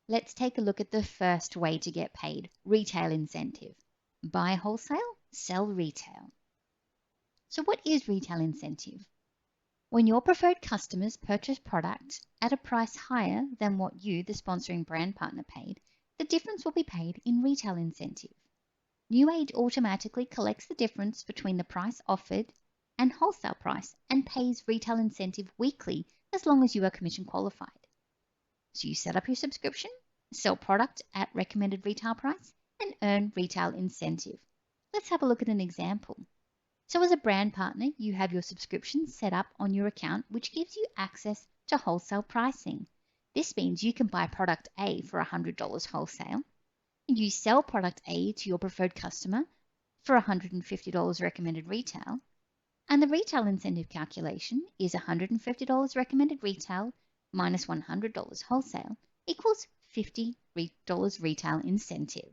Let's take a look at the first way to get paid, retail incentive. Buy wholesale, sell retail. So what is retail incentive? When your preferred customers purchase product at a price higher than what you, the sponsoring brand partner, paid, the difference will be paid in retail incentive. New Age automatically collects the difference between the price offered and wholesale price and pays retail incentive weekly as long as you are commission qualified. So you set up your subscription, sell product at recommended retail price, and earn retail incentive. Let's have a look at an example. So as a brand partner, you have your subscription set up on your account, which gives you access to wholesale pricing. This means you can buy product A for $100 wholesale, and you sell product A to your preferred customer for $150 recommended retail, and the retail incentive calculation is $150 recommended retail minus $100 wholesale equals $50 retail incentive.